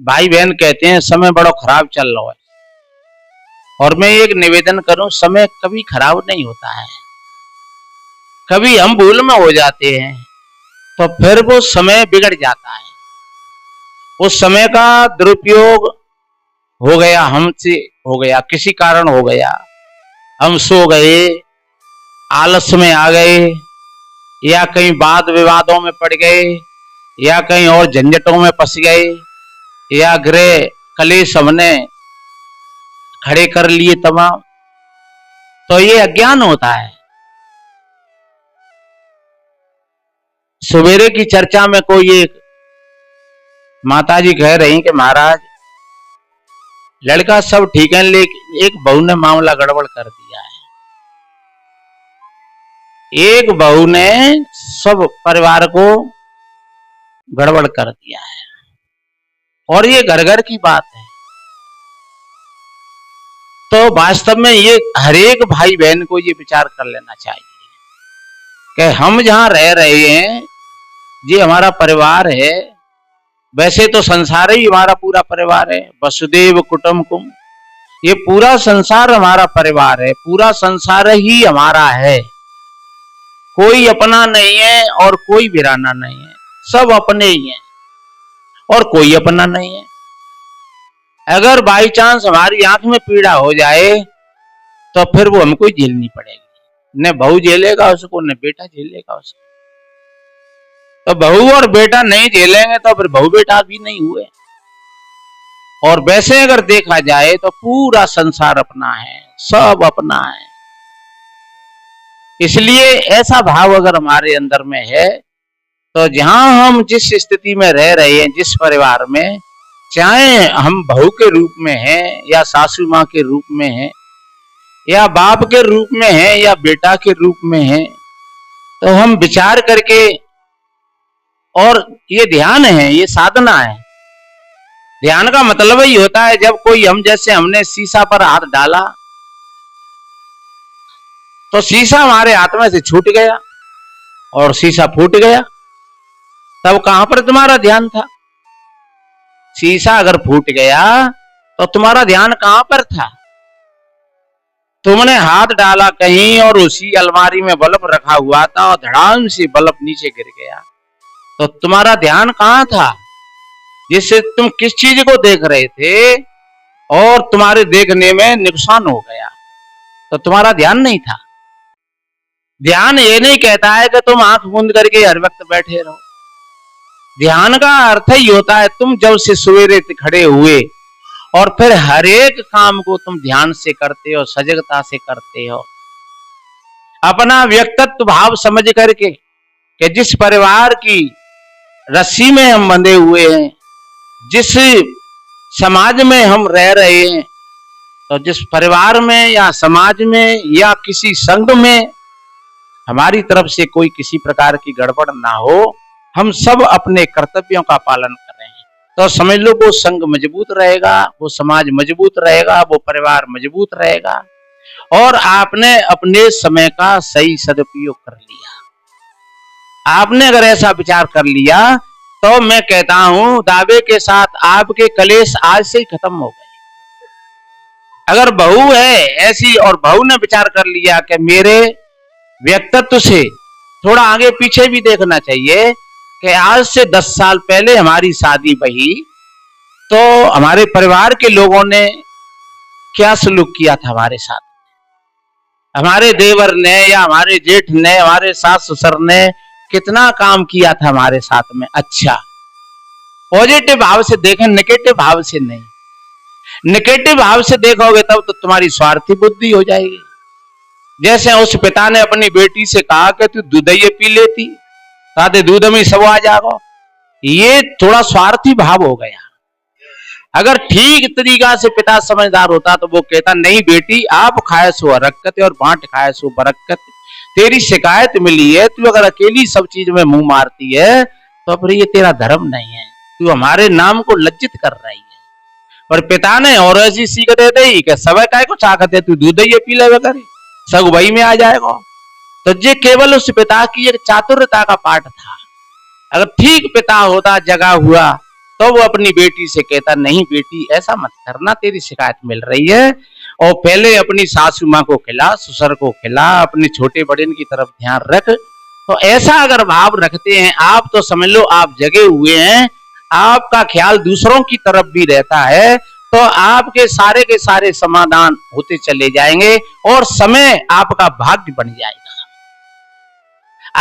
भाई बहन कहते हैं समय बड़ा खराब चल रहा है, और मैं एक निवेदन करूं, समय कभी खराब नहीं होता है। कभी हम भूल में हो जाते हैं तो फिर वो समय बिगड़ जाता है। उस समय का दुरुपयोग हो गया, हमसे हो गया, किसी कारण हो गया, हम सो गए, आलस में आ गए, या कहीं वाद विवादों में पड़ गए, या कहीं और झंझटों में फंस गए, या गृह कलेश हमने खड़े कर लिए तमाम, तो ये अज्ञान होता है। सवेरे की चर्चा में कोई एक माताजी कह रही कि महाराज लड़का सब ठीक है, लेकिन एक बहू ने मामला गड़बड़ कर दिया है। एक बहू ने सब परिवार को गड़बड़ कर दिया है, और ये घर घर की बात है। तो वास्तव में ये हर एक भाई बहन को ये विचार कर लेना चाहिए कि हम जहां रह रहे हैं, ये हमारा परिवार है। वैसे तो संसार ही हमारा पूरा परिवार है, वसुदेव कुटुंबकम, ये पूरा संसार हमारा परिवार है, पूरा संसार ही हमारा है। कोई अपना नहीं है और कोई वीराना नहीं है, सब अपने ही हैं और कोई अपना नहीं है। अगर बाई चांस हमारी आंख में पीड़ा हो जाए तो फिर वो हमको झेलनी पड़ेगी। न बहू झेलेगा उसको, न बेटा झेलेगा उसको। तो बहू और बेटा नहीं झेलेंगे तो फिर बहू बेटा भी नहीं हुए। और वैसे अगर देखा जाए तो पूरा संसार अपना है, सब अपना है। इसलिए ऐसा भाव अगर हमारे अंदर में है तो जहां हम जिस स्थिति में रह रहे हैं, जिस परिवार में, चाहे हम बहू के रूप में हैं या सासू माँ के रूप में हैं या बाप के रूप में हैं या बेटा के रूप में हैं, तो हम विचार करके, और ये ध्यान है, ये साधना है। ध्यान का मतलब ही होता है जब कोई, हम जैसे हमने शीशा पर हाथ डाला तो शीशा हमारे हाथ में से छूट गया और शीशा फूट गया, तब कहां पर तुम्हारा ध्यान था? शीशा अगर फूट गया तो तुम्हारा ध्यान कहां पर था? तुमने हाथ डाला कहीं और उसी अलमारी में बल्ब रखा हुआ था और धड़ाम से बल्ब नीचे गिर गया, तो तुम्हारा ध्यान कहां था? जिससे तुम किस चीज को देख रहे थे और तुम्हारे देखने में नुकसान हो गया, तो तुम्हारा ध्यान नहीं था। ध्यान ये नहीं कहता है कि तुम आंख बंद करके हर वक्त बैठे रहो। ध्यान का अर्थ ही होता है तुम जब से सवेरे खड़े हुए और फिर हर एक काम को तुम ध्यान से करते हो, सजगता से करते हो, अपना व्यक्तित्व भाव समझ करके कि जिस परिवार की रस्सी में हम बंधे हुए हैं, जिस समाज में हम रह रहे हैं, तो जिस परिवार में या समाज में या किसी संघ में हमारी तरफ से कोई किसी प्रकार की गड़बड़ ना हो, हम सब अपने कर्तव्यों का पालन कर रहे हैं, तो समझ लो वो संघ मजबूत रहेगा, वो समाज मजबूत रहेगा, वो परिवार मजबूत रहेगा। और आपने अपने समय का सही सदुपयोग कर लिया। आपने अगर ऐसा विचार कर लिया तो मैं कहता हूं दावे के साथ आपके कलेश आज से ही खत्म हो गए। अगर बहू है ऐसी और बहू ने विचार कर लिया कि मेरे व्यक्तित्व से थोड़ा आगे पीछे भी देखना चाहिए कि आज से 10 साल पहले हमारी शादी भई तो हमारे परिवार के लोगों ने क्या सलूक किया था हमारे साथ, हमारे देवर ने या हमारे जेठ ने, हमारे सास ससुर ने कितना काम किया था हमारे साथ में। अच्छा, पॉजिटिव भाव से देखें, नेगेटिव भाव से नहीं। नेगेटिव भाव से देखोगे तब तो तुम्हारी स्वार्थी बुद्धि हो जाएगी। जैसे उस पिता ने अपनी बेटी से कहा कि तू दूध ये पी लेती, साथे दूध में सब आ जाओ, ये थोड़ा स्वार्थी भाव हो गया। अगर ठीक तरीका से पिता समझदार होता तो वो कहता नहीं बेटी, आप खाए सो हरकत और बांट खाए सो बरकत, तेरी शिकायत मिली है, तू अगर अकेली सब चीज में मुंह मारती है तो फिर ये तेरा धर्म नहीं है, तू हमारे नाम को लज्जित कर रही है। पर पिता ने और ऐसी सीख दे दी कि सब काय को चाहते है, तू दूध ये पी ले करे, सब वही में आ जाएगा। तो ये केवल उस पिता की एक चातुर्यता का पाठ था। अगर ठीक पिता होता, जगा हुआ, तो वो अपनी बेटी से कहता, नहीं बेटी ऐसा मत करना, तेरी शिकायत मिल रही है, और पहले अपनी सासू माँ को खिला, ससुर को खिला, अपने छोटे बड़े की तरफ ध्यान रख। तो ऐसा अगर भाव रखते हैं आप, तो समझ लो आप जगे हुए हैं, आपका ख्याल दूसरों की तरफ भी रहता है, तो आपके सारे के सारे समाधान होते चले जाएंगे और समय आपका भाग्य बन जाएगा।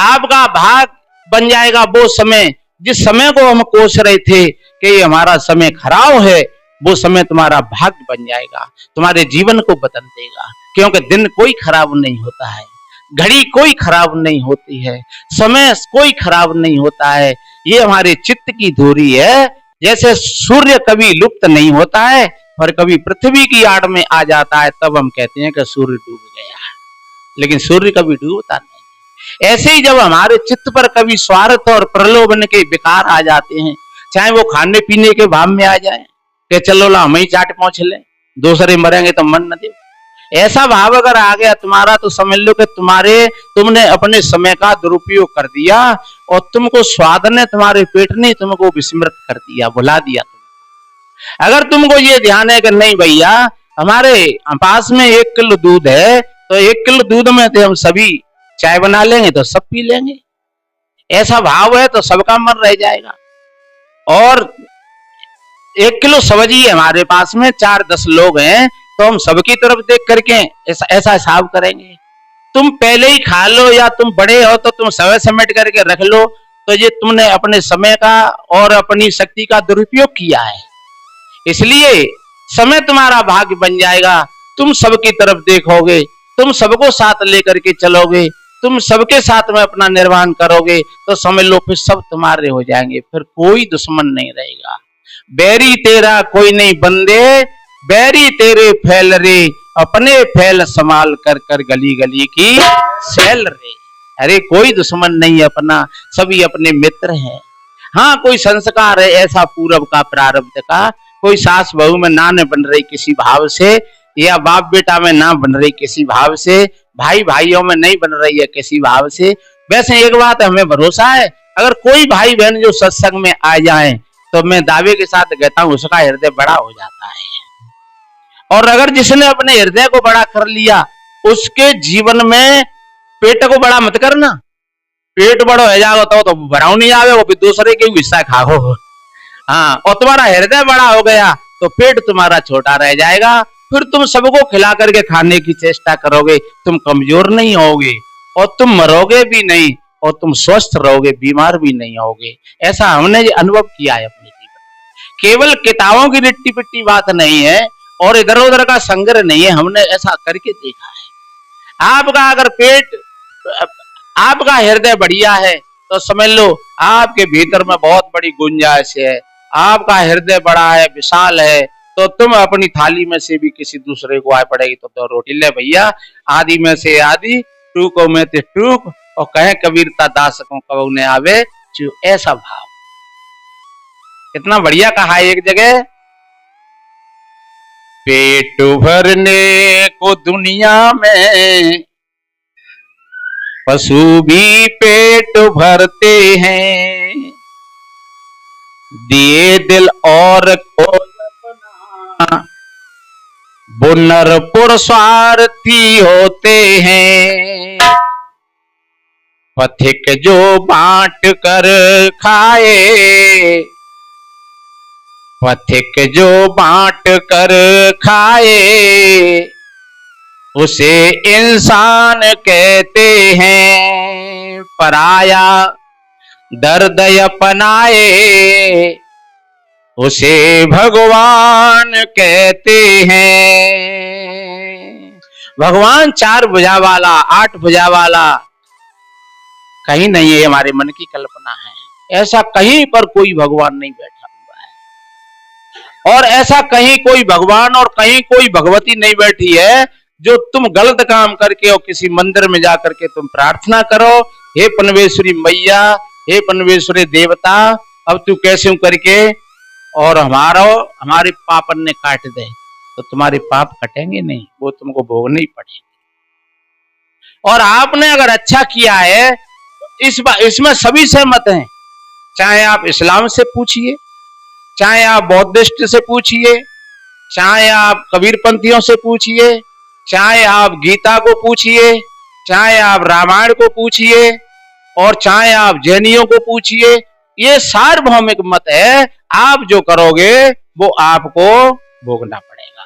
आपका भाग बन जाएगा वो समय, जिस समय को हम कोस रहे थे कि ये हमारा समय खराब है, वो समय तुम्हारा भाग्य बन जाएगा, तुम्हारे जीवन को बदल देगा। क्योंकि दिन कोई खराब नहीं होता है, घड़ी कोई खराब नहीं होती है, समय कोई खराब नहीं होता है। ये हमारे चित्त की धुरी है। जैसे सूर्य कभी लुप्त नहीं होता है और कभी पृथ्वी की आड़ में आ जाता है, तब हम कहते हैं कि सूर्य डूब गया, लेकिन सूर्य कभी डूबता नहीं। ऐसे ही जब हमारे चित्त पर कभी स्वार्थ और प्रलोभन के विकार आ जाते हैं, चाहे वो खाने पीने के भाव में आ जाए कि चलो ला हम ही चाट पहुंच ले, दूसरे मरेंगे तो मन न दे, ऐसा भाव अगर आ गया तुम्हारा, तो समझ लो कि तुमने अपने समय का दुरुपयोग कर दिया और तुमको स्वाद ने, तुम्हारे पेट ने तुमको विस्मृत कर दिया, भुला दिया तुमको। अगर तुमको ये ध्यान है कि नहीं भैया हमारे पास में 1 किलो दूध है, तो 1 किलो दूध में तो हम सभी चाय बना लेंगे तो सब पी लेंगे, ऐसा भाव है तो सबका मन रह जाएगा। और 1 किलो सब्जी है हमारे पास में, 4-10 लोग हैं, तो हम सबकी तरफ देख करके ऐसा हिसाब करेंगे। तुम पहले ही खा लो, या तुम बड़े हो तो तुम समय समेट करके रख लो, तो ये तुमने अपने समय का और अपनी शक्ति का दुरुपयोग किया है। इसलिए समय तुम्हारा भाग्य बन जाएगा, तुम सबकी तरफ देखोगे, तुम सबको साथ लेकर के चलोगे, तुम सबके साथ में अपना निर्वाहन करोगे, तो समझ लो फिर सब तुम्हारे हो जाएंगे, फिर कोई दुश्मन नहीं रहेगा। बैरी तेरा कोई नहीं बंदे, बैरी तेरे फैल रे, अपने फैल संभाल कर कर गली गली की सैल रे। अरे कोई दुश्मन नहीं अपना, सभी अपने मित्र हैं। हाँ कोई संस्कार है ऐसा पूर्व का प्रारब्ध का, कोई सास बहू में ना बन रही किसी भाव से, या बाप बेटा में ना बन रही किसी भाव से, भाई भाइयों में नहीं बन रही है किसी भाव से। वैसे एक बात हमें भरोसा है, अगर कोई भाई बहन जो सत्संग में आ जाए, तो मैं दावे के साथ कहता हूं उसका हृदय बड़ा हो जाता है। और अगर जिसने अपने हृदय को बड़ा कर लिया, उसके जीवन में पेट को बड़ा मत करना, पेट बड़ा हो जाएगा तो भराव नहीं आवे, वो भी दूसरे के हिस्सा खाओ। हाँ, और तुम्हारा हृदय बड़ा हो गया तो पेट तुम्हारा छोटा रह जाएगा, फिर तुम सबको खिला करके खाने की चेष्टा करोगे, तुम कमजोर नहीं होगे और तुम मरोगे भी नहीं, और तुम स्वस्थ रहोगे, बीमार भी नहीं होगे। ऐसा हमने अनुभव किया है अपने जीवन। केवल किताबों की लिट्टी पिट्टी बात नहीं है और इधर उधर का संग्रह नहीं है, हमने ऐसा करके देखा है। आपका अगर पेट, आपका हृदय बढ़िया है, तो समझ लो आपके भीतर में बहुत बड़ी गुंजाइश है। आपका हृदय बड़ा है, विशाल है, तो तुम अपनी थाली में से भी किसी दूसरे को आए पड़ेगी तो 2 रोटी ले भैया, आदि में से आदि, टूको में ते टूक, और कहे कबीरता दास को कबू ने आवे चू। ऐसा भाव कितना बढ़िया कहा है एक जगह, पेट भरने को दुनिया में पशु भी पेट भरते हैं, दिए दिल और कोई अपना, वो नरपुर स्वार्थी होते हैं। पथिक जो बांट कर खाए, पथिक जो बांट कर खाए, उसे इंसान कहते हैं। पराया दर्द अपनाए, उसे भगवान कहते हैं। भगवान 4 भुजा वाला, 8 भुजा वाला कहीं नहीं है, हमारे मन की कल्पना है। ऐसा कहीं पर कोई भगवान नहीं बैठा हुआ है, और ऐसा कहीं कोई भगवान और कहीं कोई भगवती नहीं बैठी है जो तुम गलत काम करके और किसी मंदिर में जाकर के तुम प्रार्थना करो, हे पनवेश्वरी मैया, हे पनवेश्वरी देवता, अब तू कैसे करके और हमारे पापन ने काट दे, तो तुम्हारे पाप कटेंगे नहीं, वो तुमको भोगने ही पड़ेंगे। और आपने अगर अच्छा किया है तो इसमें सभी सहमत हैं, चाहे आप इस्लाम से पूछिए, चाहे आप बौद्धिस्ट से पूछिए, चाहे आप कबीरपंथियों से पूछिए, चाहे आप गीता को पूछिए, चाहे आप रामायण को पूछिए, और चाहे आप जैनियों को पूछिए, ये सार्वभौमिक मत है। आप जो करोगे वो आपको भोगना पड़ेगा,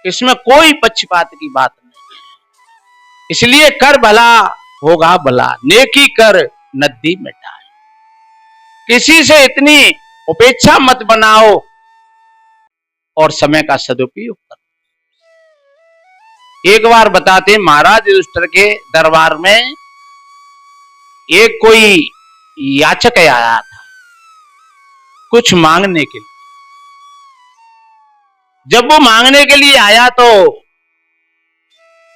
इसमें कोई पक्षपात की बात नहीं है। इसलिए कर भला होगा भला, नेकी कर नद्दी मिटाए। किसी से इतनी उपेक्षा मत बनाओ और समय का सदुपयोग करो। एक बार बताते, महाराज युधिष्ठिर के दरबार में एक कोई याचक आया था कुछ मांगने के लिए। जब वो मांगने के लिए आया तो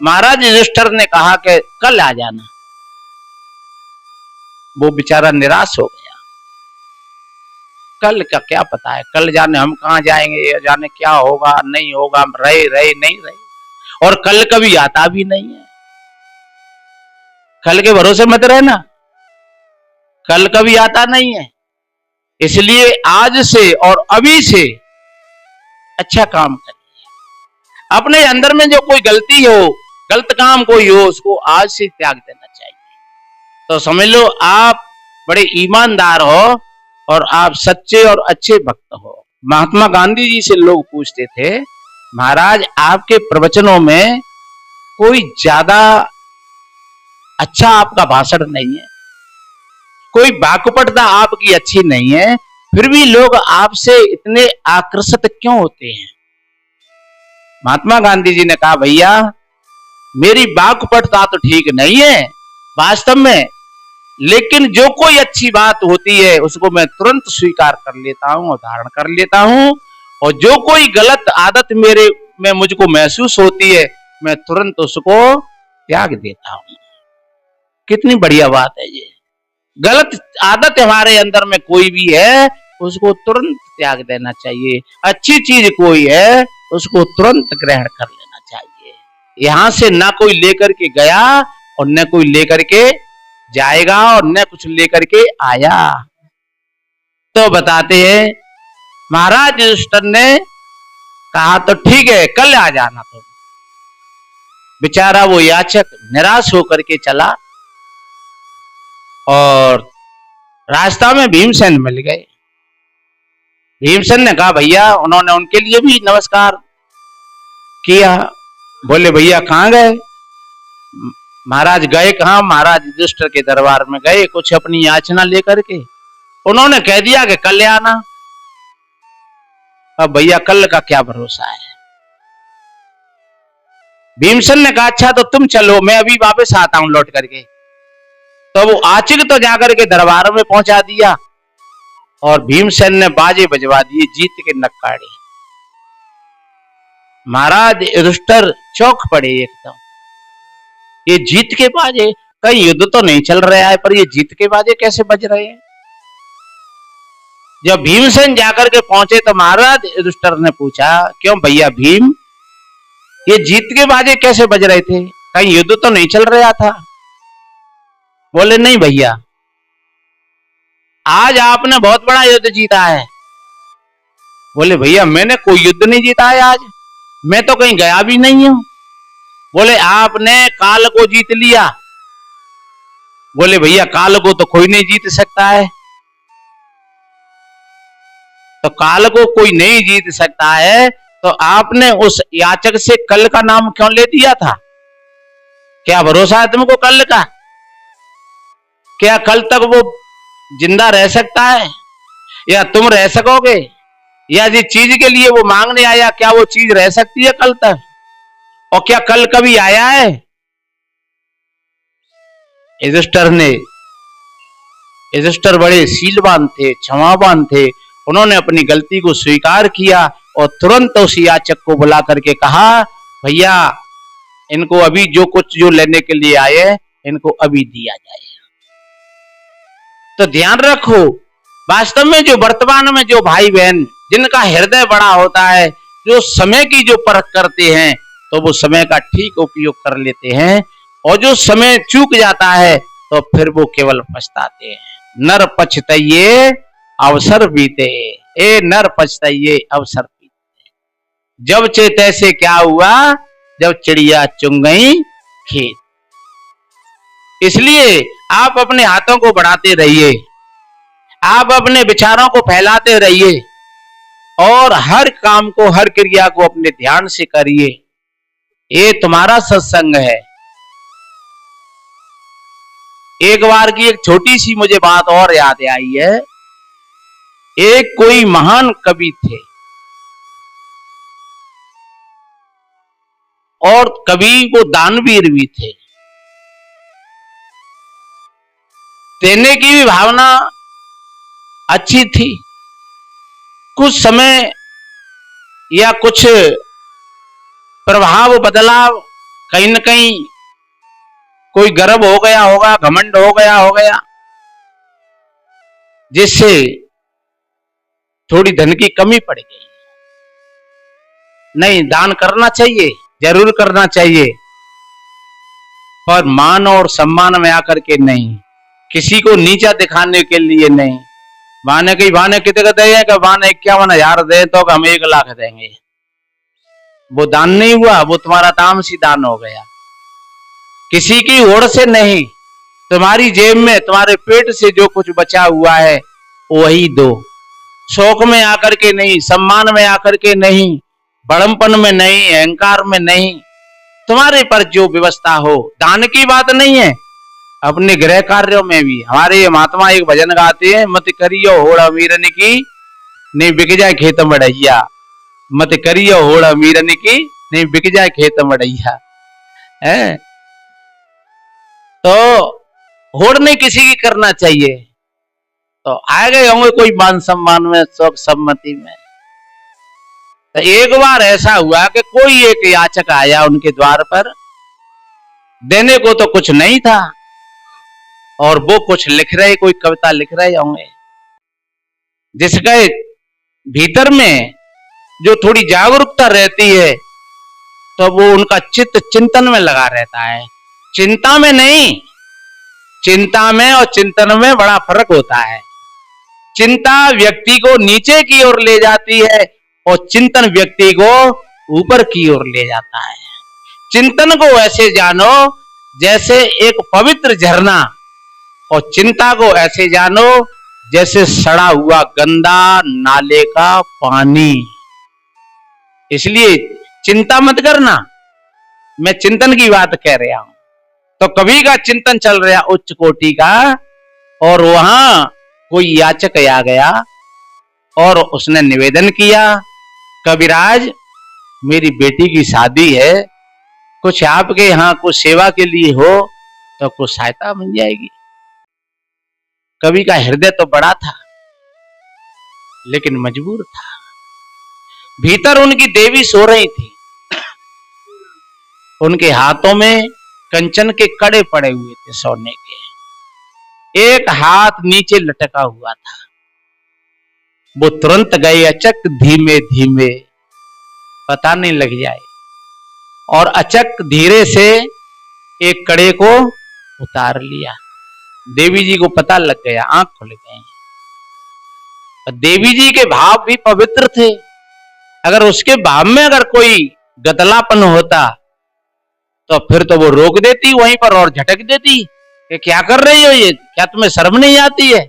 महाराज युधिष्ठिर ने कहा कि कल आ जाना। वो बेचारा निराश हो गया, कल का क्या पता है, कल जाने हम कहां जाएंगे, जाने क्या होगा नहीं होगा, हम रहे नहीं रहे, और कल कभी आता भी नहीं है। कल के भरोसे मत रहना, कल कभी आता नहीं है। इसलिए आज से और अभी से अच्छा काम करिए। अपने अंदर में जो कोई गलती हो, गलत काम कोई हो, उसको आज से त्याग देना चाहिए। तो समझ लो आप बड़े ईमानदार हो और आप सच्चे और अच्छे भक्त हो। महात्मा गांधी जी से लोग पूछते थे, महाराज आपके प्रवचनों में कोई ज्यादा अच्छा आपका भाषण नहीं है, कोई वाक्पटुता आपकी अच्छी नहीं है, फिर भी लोग आपसे इतने आकर्षित क्यों होते हैं? महात्मा गांधी जी ने कहा, भैया मेरी वाक्पटुता तो ठीक नहीं है वास्तव में, लेकिन जो कोई अच्छी बात होती है उसको मैं तुरंत स्वीकार कर लेता हूं और धारण कर लेता हूं, और जो कोई गलत आदत मेरे में मुझको महसूस होती है मैं तुरंत उसको त्याग देता हूं। कितनी बढ़िया बात है ये। गलत आदत हमारे अंदर में कोई भी है उसको तुरंत त्याग देना चाहिए, अच्छी चीज कोई है उसको तुरंत ग्रहण कर लेना चाहिए। यहां से ना कोई लेकर के गया और न कोई लेकर के जाएगा और न कुछ लेकर के आया। तो बताते हैं महाराज युधिष्ठिर ने कहा तो ठीक है कल आ जाना। तो बेचारा वो याचक निराश होकर के चला और रास्ता में भीमसेन मिल गए। भीमसेन ने कहा भैया, उन्होंने उनके लिए भी नमस्कार किया। बोले भैया कहां गए? महाराज गए कहां? महाराज युधिष्ठिर के दरबार में गए कुछ अपनी याचना लेकर के। उन्होंने कह दिया कि कल आना। अब भैया कल का क्या भरोसा है? भीमसेन ने कहा अच्छा तो तुम चलो, मैं अभी वापस आता हूं लौट करके। तो वो आचिक तो जाकर के दरबार में पहुंचा दिया और भीमसेन ने बाजे बजवा दिए जीत के नक्कारे। महाराज युधिष्ठिर चौंक पड़े एकदम, ये जीत के बाजे, कहीं युद्ध तो नहीं चल रहा है पर ये जीत के बाजे कैसे बज रहे हैं? जब भीमसेन जाकर के पहुंचे तो महाराज युधिष्ठिर ने पूछा क्यों भैया भीम, ये जीत के बाजे कैसे बज रहे थे, कहीं युद्ध तो नहीं चल रहा था? बोले नहीं भैया, आज आपने बहुत बड़ा युद्ध जीता है। बोले भैया मैंने कोई युद्ध नहीं जीता है आज, मैं तो कहीं गया भी नहीं हूं। बोले आपने काल को जीत लिया। बोले भैया काल को तो कोई नहीं जीत सकता है। तो काल को कोई नहीं जीत सकता है तो आपने उस याचक से कल का नाम क्यों ले दिया था? क्या भरोसा है तुमको कल का? क्या कल तक वो जिंदा रह सकता है या तुम रह सकोगे? या जिस चीज के लिए वो मांगने आया क्या वो चीज रह सकती है कल तक? और क्या कल कभी आया है? युधिष्ठिर बड़े शीलवान थे, क्षमावान थे। उन्होंने अपनी गलती को स्वीकार किया और तुरंत उस याचक को बुला करके कहा भैया इनको अभी जो कुछ जो लेने के लिए आए इनको अभी दिया जाए। तो ध्यान रखो, वास्तव में जो वर्तमान में जो भाई बहन जिनका हृदय बड़ा होता है, जो समय की जो परख करते हैं तो वो समय का ठीक उपयोग कर लेते हैं, और जो समय चूक जाता है तो फिर वो केवल पछताते हैं। नर पछताइए अवसर बीते। ए नर पछताइए अवसर पीत। जब चेते से क्या हुआ, जब चिड़िया चुंग गई खेत। इसलिए आप अपने हाथों को बढ़ाते रहिए, आप अपने विचारों को फैलाते रहिए और हर काम को, हर क्रिया को अपने ध्यान से करिए। ये तुम्हारा सत्संग है। एक बार की एक छोटी सी मुझे बात और याद आई है। एक कोई महान कवि थे और कवि वो दानवीर भी थे। देने की भी भावना अच्छी थी। कुछ समय या कुछ प्रभाव बदलाव, कहीं न कहीं कोई गर्व हो गया होगा, घमंड हो गया, जिससे थोड़ी धन की कमी पड़ गई। नहीं, दान करना चाहिए, जरूर करना चाहिए, पर मान और सम्मान में आकर के नहीं, किसी को नीचा दिखाने के लिए नहीं। बाने कितने का दे, बाने 51,000 दे तो हम 1 लाख देंगे। वो दान नहीं हुआ, वो तुम्हारा तामसी दान हो गया। किसी की होड़ से नहीं, तुम्हारी जेब में, तुम्हारे पेट से जो कुछ बचा हुआ है वही दो। शौक में आकर के नहीं, सम्मान में आकर के नहीं, बड़मपन में नहीं, अहंकार में नहीं, तुम्हारे पर जो व्यवस्था हो। दान की बात नहीं है, अपने गृह कार्यों में भी। हमारे ये महात्मा एक भजन गाते हैं, मत करियो होड़ अमीरन की, नहीं बिक जाए खेत मड़ैया। मत करियो होड़ अमीरन की, नहीं बिक जाए खेत मड़ैया। है तो होड़ नहीं किसी की करना चाहिए। तो आ गए होंगे कोई मान सम्मान में, शौक सम्मति में। तो एक बार ऐसा हुआ कि कोई एक याचक आया उनके द्वार पर। देने को तो कुछ नहीं था और वो कुछ लिख रहे, कोई कविता लिख रहे होंगे, जिसके भीतर में जो थोड़ी जागरूकता रहती है तो वो उनका चित्त चिंतन में लगा रहता है, चिंता में नहीं। चिंता में और चिंतन में बड़ा फर्क होता है। चिंता व्यक्ति को नीचे की ओर ले जाती है और चिंतन व्यक्ति को ऊपर की ओर ले जाता है। चिंतन को ऐसे जानो जैसे एक पवित्र झरना, और चिंता को ऐसे जानो जैसे सड़ा हुआ गंदा नाले का पानी। इसलिए चिंता मत करना, मैं चिंतन की बात कह रहा हूं। तो कवि का चिंतन चल रहा उच्च कोटि का, और वहां कोई याचक आ गया और उसने निवेदन किया, कविराज मेरी बेटी की शादी है, कुछ आपके यहाँ कुछ सेवा के लिए हो तो कुछ सहायता बन जाएगी। कवि का हृदय तो बड़ा था लेकिन मजबूर था। भीतर उनकी देवी सो रही थी, उनके हाथों में कंचन के कड़े पड़े हुए थे सोने के, एक हाथ नीचे लटका हुआ था। वो तुरंत गए अचक धीमे धीमे, पता नहीं लग जाए, और अचक धीरे से एक कड़े को उतार लिया। देवी जी को पता लग गया, आंख खुल गई। देवी जी के भाव भी पवित्र थे। अगर उसके भाव में अगर कोई गतलापन होता तो फिर तो वो रोक देती वहीं पर और झटक देती कि क्या कर रही हो, ये क्या तुम्हें शर्म नहीं आती है,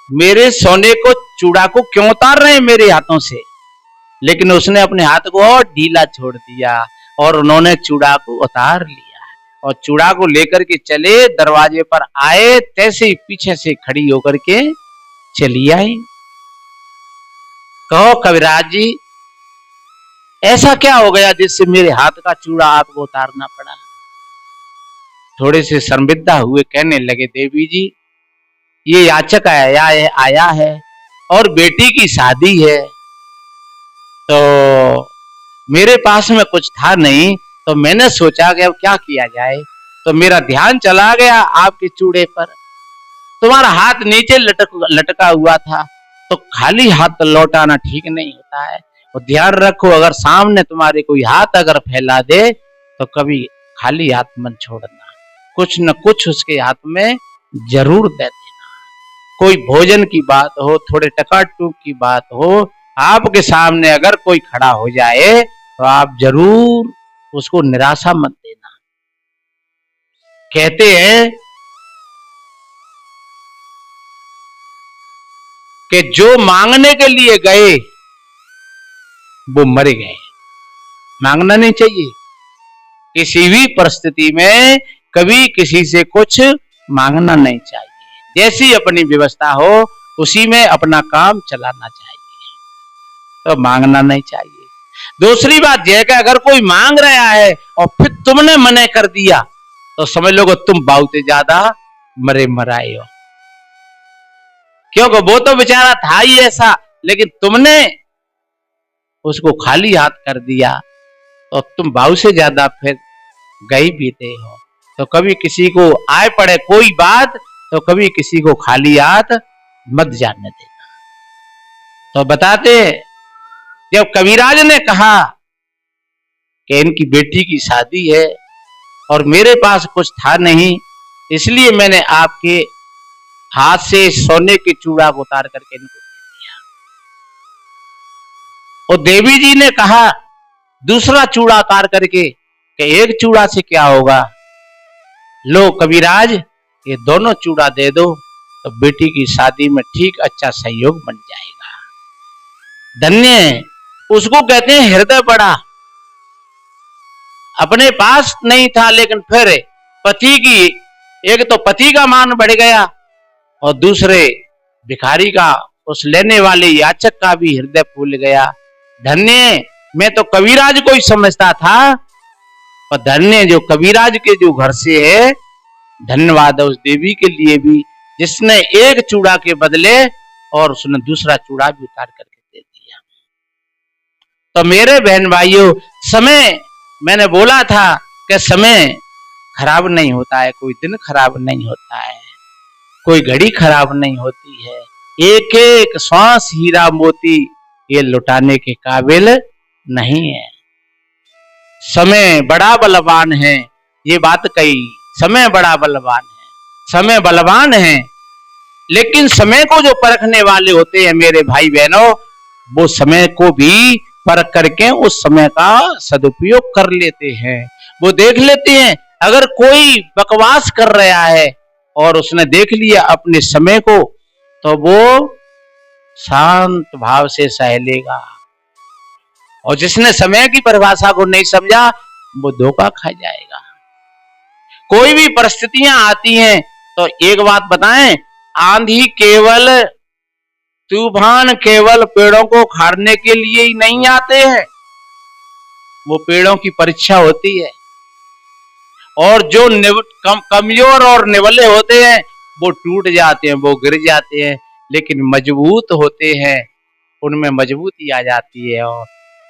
मेरे सोने को चूड़ा को क्यों उतार रहे हैं मेरे हाथों से। लेकिन उसने अपने हाथ को और ढीला छोड़ दिया और उन्होंने चूड़ा को उतार लिया और चूड़ा को लेकर के चले, दरवाजे पर आए, तैसे ही पीछे से खड़ी होकर के चली आई। कहो कविराज जी ऐसा क्या हो गया जिससे मेरे हाथ का चूड़ा आपको उतारना पड़ा। थोड़े से शर्मिंदा हुए कहने लगे, देवी जी ये याचक आया है और बेटी की शादी है, तो मेरे पास में कुछ था नहीं, तो मैंने सोचा कि अब क्या किया जाए, तो मेरा ध्यान चला गया आपके चूड़े पर। तुम्हारा हाथ नीचे लटका हुआ था, तो खाली हाथ लौटाना ठीक नहीं होता है। और ध्यान रखो, अगर सामने तुम्हारे कोई हाथ अगर फैला दे तो कभी खाली हाथ मत छोड़ना, कुछ न कुछ उसके हाथ में जरूर दे देना। कोई भोजन की बात हो, थोड़े टकाटूक की बात हो, आपके सामने अगर कोई खड़ा हो जाए तो आप जरूर उसको निराशा मत देना। कहते हैं कि जो मांगने के लिए गए वो मर गए। मांगना नहीं चाहिए किसी भी परिस्थिति में, कभी किसी से कुछ मांगना नहीं चाहिए। जैसी अपनी व्यवस्था हो उसी में अपना काम चलाना चाहिए, तो मांगना नहीं चाहिए। दूसरी बात यह कि अगर कोई मांग रहा है और फिर तुमने मना कर दिया तो समझ लो तुम बहुत ज्यादा मरे मराए हो, क्योंकि वो तो बेचारा था ही ऐसा, लेकिन तुमने उसको खाली हाथ कर दिया तो तुम भाव से ज्यादा फिर गई बीते हो। तो कभी किसी को आए पड़े कोई बात तो कभी किसी को खाली हाथ मत जाने देना। तो बताते जब कविराज ने कहा कि इनकी बेटी की शादी है और मेरे पास कुछ था नहीं, इसलिए मैंने आपके हाथ से सोने के चूड़ा को उतार करके इनको दे दिया। और देवी जी ने कहा दूसरा चूड़ा उतार करके कि एक चूड़ा से क्या होगा, लो कविराज ये दोनों चूड़ा दे दो तो बेटी की शादी में ठीक अच्छा सहयोग बन जाएगा। धन्य उसको कहते हैं हृदय बड़ा। अपने पास नहीं था लेकिन फिर पति की, एक तो पति का मान बढ़ गया और दूसरे भिखारी का, उस लेने वाले याचक का भी हृदय फूल गया। धन्य मैं तो कविराज को ही समझता था, और धन्य जो कविराज के जो घर से है, धन्यवाद उस देवी के लिए भी जिसने एक चूड़ा के बदले और उसने दूसरा चूड़ा भी उतार करके दे दिया। तो मेरे बहन भाइयों, समय मैंने बोला था कि समय खराब नहीं होता है, कोई दिन खराब नहीं होता है, कोई घड़ी खराब नहीं होती है। एक एक श्वास हीरा मोती ये लुटाने के काबिल नहीं है। समय बड़ा बलवान है, ये बात कही, समय बड़ा बलवान है, समय बलवान है, लेकिन समय को जो परखने वाले होते हैं मेरे भाई बहनों, वो समय को भी परख करके उस समय का सदुपयोग कर लेते हैं। वो देख लेते हैं अगर कोई बकवास कर रहा है और उसने देख लिया अपने समय को, तो वो शांत भाव से सह लेगा, और जिसने समय की परिभाषा को नहीं समझा वो धोखा खा जाएगा। कोई भी परिस्थितियां आती हैं तो एक बात बताएं, आंधी केवल, तूफान केवल पेड़ों को उखाड़ने के लिए ही नहीं आते हैं, वो पेड़ों की परीक्षा होती है। और जो कमजोर और निवले होते हैं वो टूट जाते हैं, वो गिर जाते हैं, लेकिन मजबूत होते हैं उनमें मजबूती आ जाती है, और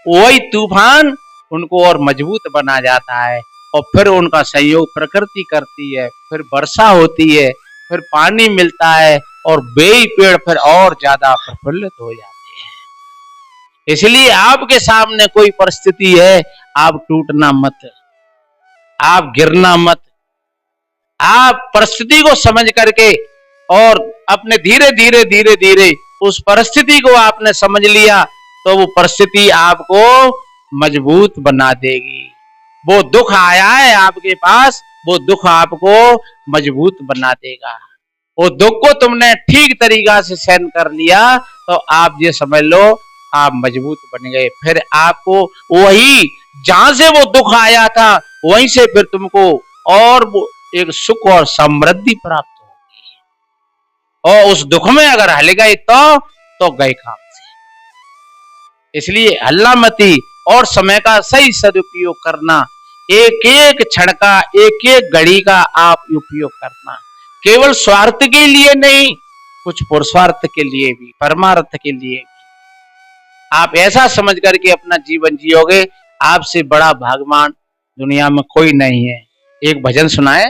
वही तूफान उनको और मजबूत बना जाता है। और फिर उनका सहयोग प्रकृति करती है, फिर वर्षा होती है, फिर पानी मिलता है, और बेई पेड़ फिर और ज्यादा प्रफुल्लित हो जाते हैं। इसलिए आपके सामने कोई परिस्थिति है, आप टूटना मत, आप गिरना मत, आप परिस्थिति को समझ करके और अपने धीरे धीरे धीरे धीरे उस परिस्थिति को आपने समझ लिया तो वो परिस्थिति आपको मजबूत बना देगी। वो दुख आया है आपके पास, वो दुख आपको मजबूत बना देगा। वो दुख को तुमने ठीक तरीका से सहन कर लिया तो आप ये समझ लो आप मजबूत बन गए। फिर आपको वही जहां से वो दुख आया था वहीं से फिर तुमको और वो एक सुख और समृद्धि प्राप्त होगी, और उस दुख में अगर हल गए तो गए काम से। इसलिए हल्ला मती और समय का सही सदुपयोग करना, एक एक क्षण का, एक एक घड़ी का आप उपयोग करना, केवल स्वार्थ के लिए नहीं, कुछ पुरुषार्थ के लिए भी, परमार्थ के लिए भी। आप ऐसा समझ करके अपना जीवन जियोगे, आपसे बड़ा भाग्यवान दुनिया में कोई नहीं है। एक भजन सुनाए।